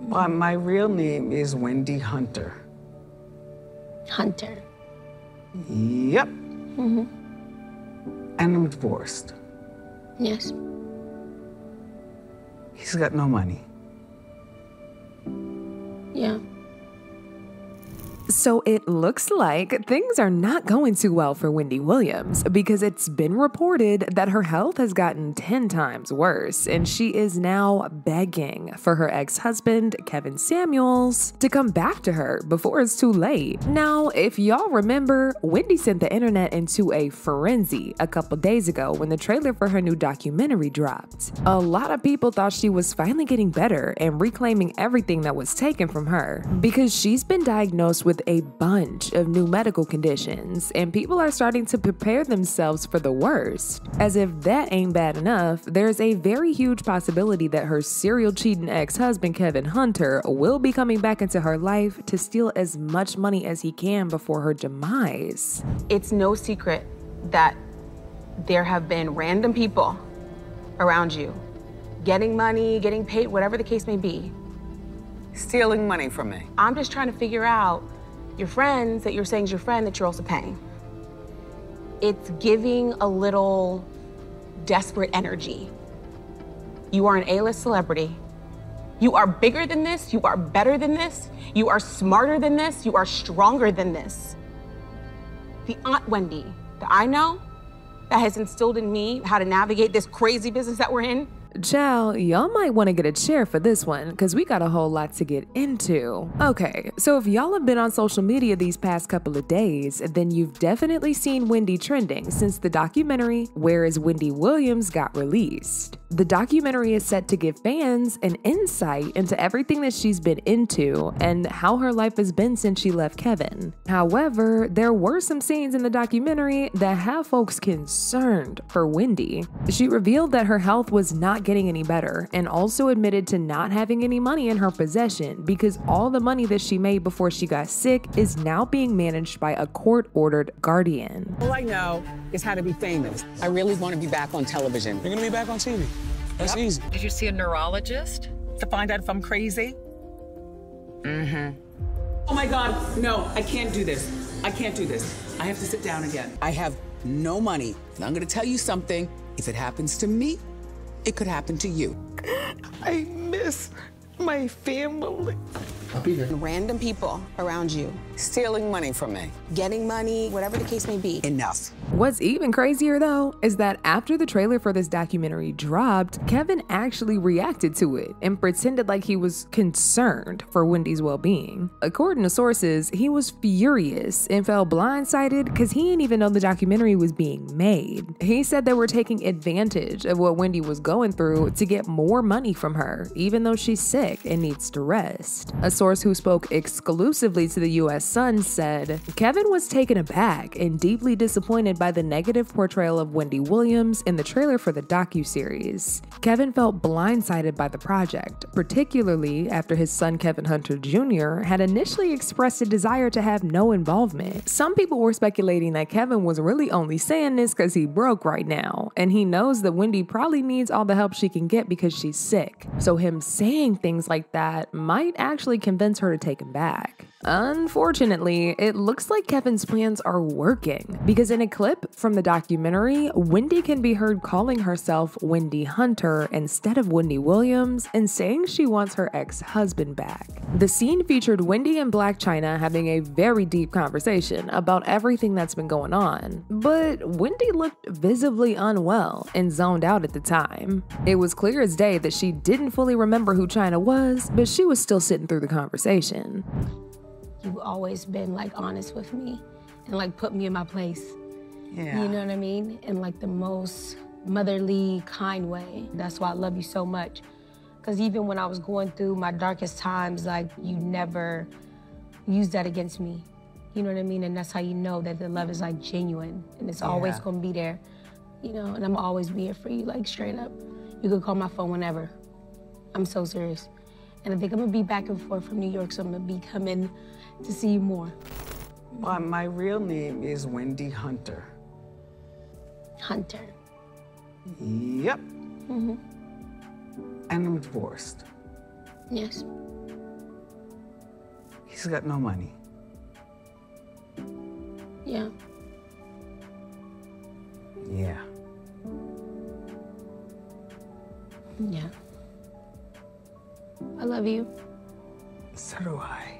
My real name is Wendy Hunter. Hunter. Yep. Mm-hmm. And I'm divorced. Yes. He's got no money. Yeah. So it looks like things are not going too well for Wendy Williams because it's been reported that her health has gotten 10 times worse and she is now begging for her ex-husband, Kevin Samuels, to come back to her before it's too late. Now, if y'all remember, Wendy sent the internet into a frenzy a couple days ago when the trailer for her new documentary dropped. A lot of people thought she was finally getting better and reclaiming everything that was taken from her because she's been diagnosed with a bunch of new medical conditions, and people are starting to prepare themselves for the worst. As if that ain't bad enough, there's a very huge possibility that her serial cheating ex-husband Kevin Hunter will be coming back into her life to steal as much money as he can before her demise. It's no secret that there have been random people around you getting money, getting paid, whatever the case may be. Stealing money from me. I'm just trying to figure out your friends that you're saying is your friend that you're also paying. It's giving a little desperate energy. You are an A-list celebrity. You are bigger than this. You are better than this. You are smarter than this. You are stronger than this. The Aunt Wendy that I know that has instilled in me how to navigate this crazy business that we're in. Child, y'all might want to get a chair for this one because we got a whole lot to get into. Okay, so if y'all have been on social media these past couple of days, then you've definitely seen Wendy trending since the documentary Where is Wendy Williams got released. The documentary is set to give fans an insight into everything that she's been into and how her life has been since she left Kevin. However, there were some scenes in the documentary that have folks concerned for Wendy. She revealed that her health was not getting any better and also admitted to not having any money in her possession because all the money that she made before she got sick is now being managed by a court-ordered guardian. All I know is how to be famous. I really want to be back on television. You're gonna be back on TV. That's easy. Did you see a neurologist? To find out if I'm crazy? Mm-hmm. Oh my God, no, I can't do this. I can't do this. I have to sit down again. I have no money. And I'm gonna tell you something. If it happens to me, it could happen to you. I miss my family. I'll be there. Random people around you Stealing money from me. getting money, whatever the case may be. Enough. What's even crazier though is that after the trailer for this documentary dropped, Kevin actually reacted to it and pretended like he was concerned for Wendy's well-being. According to sources, he was furious and felt blindsided because he didn't even know the documentary was being made. He said they were taking advantage of what Wendy was going through to get more money from her, even though she's sick and needs to rest. A source who spoke exclusively to the U.S. Sun said, Kevin was taken aback and deeply disappointed by the negative portrayal of Wendy Williams in the trailer for the docuseries. Kevin felt blindsided by the project, particularly after his son Kevin Hunter Jr. had initially expressed a desire to have no involvement. Some people were speculating that Kevin was really only saying this because he broke right now, and he knows that Wendy probably needs all the help she can get because she's sick. So him saying things like that might actually convince her to take him back. Unfortunately, it looks like Kevin's plans are working because in a clip from the documentary, Wendy can be heard calling herself Wendy Hunter instead of Wendy Williams and saying she wants her ex-husband back. The scene featured Wendy and Blac Chyna having a very deep conversation about everything that's been going on, but Wendy looked visibly unwell and zoned out at the time. It was clear as day that she didn't fully remember who Chyna was, but she was still sitting through the conversation. You've always been like honest with me and like put me in my place. Yeah. You know what I mean? In like the most motherly, kind way. That's why I love you so much. Because even when I was going through my darkest times, like you never used that against me. You know what I mean? And that's how you know that the love is like genuine and it's always gonna be there. You know, and I'm always be here for you, like straight up. You could call my phone whenever. I'm so serious. And I think I'm gonna be back and forth from New York, so I'm gonna be coming to see you more. My real name is Wendy Hunter. Hunter. Yep. Mm-hmm. And I'm divorced. Yes. He's got no money. Yeah. Yeah. Yeah. I love you. So do I.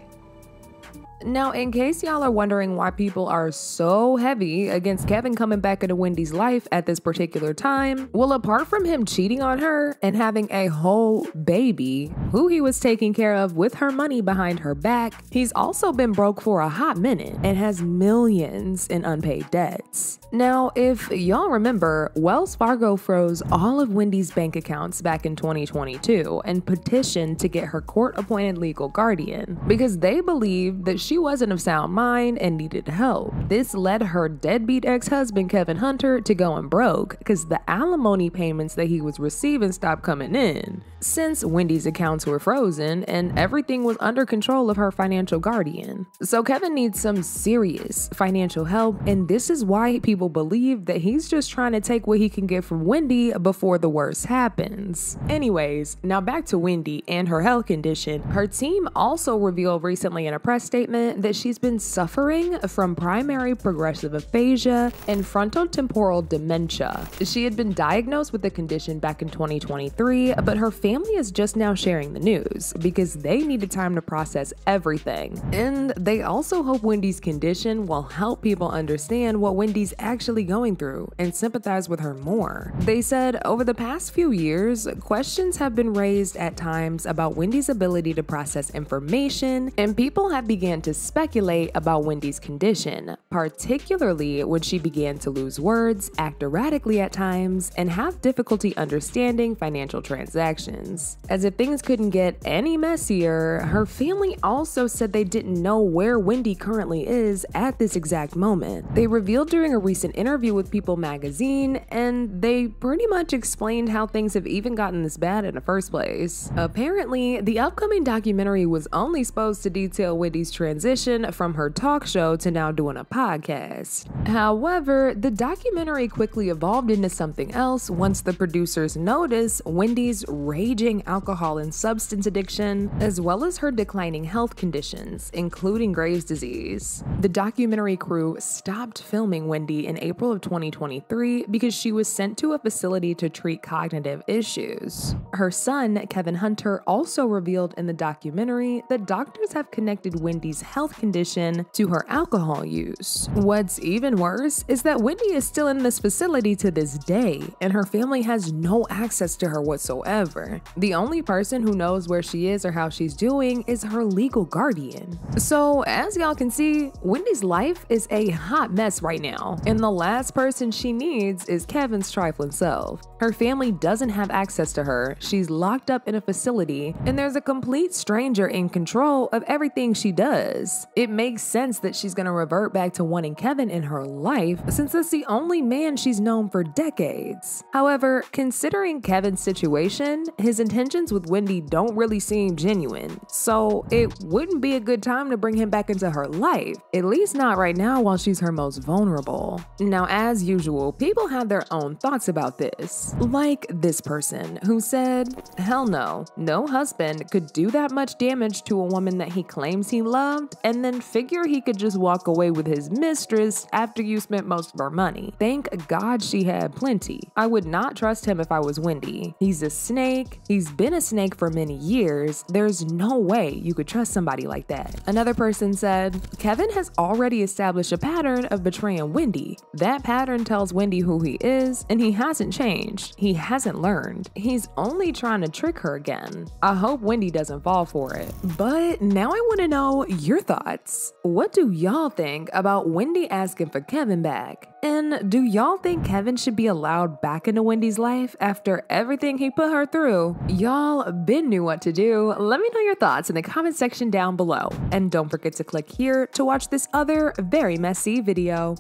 Now, in case y'all are wondering why people are so heavy against Kevin coming back into Wendy's life at this particular time, well, apart from him cheating on her and having a whole baby, who he was taking care of with her money behind her back, he's also been broke for a hot minute and has millions in unpaid debts. Now, if y'all remember, Wells Fargo froze all of Wendy's bank accounts back in 2022 and petitioned to get her court-appointed legal guardian because they believed that she wasn't of sound mind and needed help. This led her deadbeat ex-husband Kevin Hunter to going broke because the alimony payments that he was receiving stopped coming in since Wendy's accounts were frozen and everything was under control of her financial guardian. So Kevin needs some serious financial help, and this is why people believe that he's just trying to take what he can get from Wendy before the worst happens. Anyways, now back to Wendy and her health condition. Her team also revealed recently in a press statement that she's been suffering from primary progressive aphasia and frontotemporal dementia. She had been diagnosed with the condition back in 2023, but her family is just now sharing the news because they needed time to process everything. And they also hope Wendy's condition will help people understand what Wendy's actually going through and sympathize with her more. They said over the past few years, questions have been raised at times about Wendy's ability to process information, and people have began to speculate about Wendy's condition, particularly when she began to lose words, act erratically at times, and have difficulty understanding financial transactions. As if things couldn't get any messier, her family also said they didn't know where Wendy currently is at this exact moment. They revealed during a recent interview with People magazine, and they pretty much explained how things have even gotten this bad in the first place. Apparently, the upcoming documentary was only supposed to detail Wendy's transition from her talk show to now doing a podcast. However, the documentary quickly evolved into something else once the producers noticed Wendy's raging alcohol and substance addiction, as well as her declining health conditions, including Graves' disease. The documentary crew stopped filming Wendy in April of 2023 because she was sent to a facility to treat cognitive issues. Her son, Kevin Hunter, also revealed in the documentary that doctors have connected Wendy's health condition to her alcohol use. What's even worse is that Wendy is still in this facility to this day, and her family has no access to her whatsoever. The only person who knows where she is or how she's doing is her legal guardian. So, as y'all can see, Wendy's life is a hot mess right now, and the last person she needs is Kevin's trifling self. Her family doesn't have access to her, she's locked up in a facility, and there's a complete stranger in control of everything she does. It makes sense that she's gonna revert back to wanting Kevin in her life since that's the only man she's known for decades. However, considering Kevin's situation, his intentions with Wendy don't really seem genuine, so it wouldn't be a good time to bring him back into her life, at least not right now while she's her most vulnerable. Now, as usual, people have their own thoughts about this, like this person who said, hell no, no husband could do that much damage to a woman that he claims he loved and then figure he could just walk away with his mistress after you spent most of her money. Thank God she had plenty. I would not trust him if I was Wendy. He's a snake. He's been a snake for many years. There's no way you could trust somebody like that. Another person said, Kevin has already established a pattern of betraying Wendy. That pattern tells Wendy who he is, and he hasn't changed. He hasn't learned. He's only trying to trick her again. I hope Wendy doesn't fall for it. But now I want to know your thoughts. What do y'all think about Wendy asking for Kevin back? And do y'all think Kevin should be allowed back into Wendy's life after everything he put her through? Y'all been knew what to do. Let me know your thoughts in the comment section down below. And don't forget to click here to watch this other very messy video.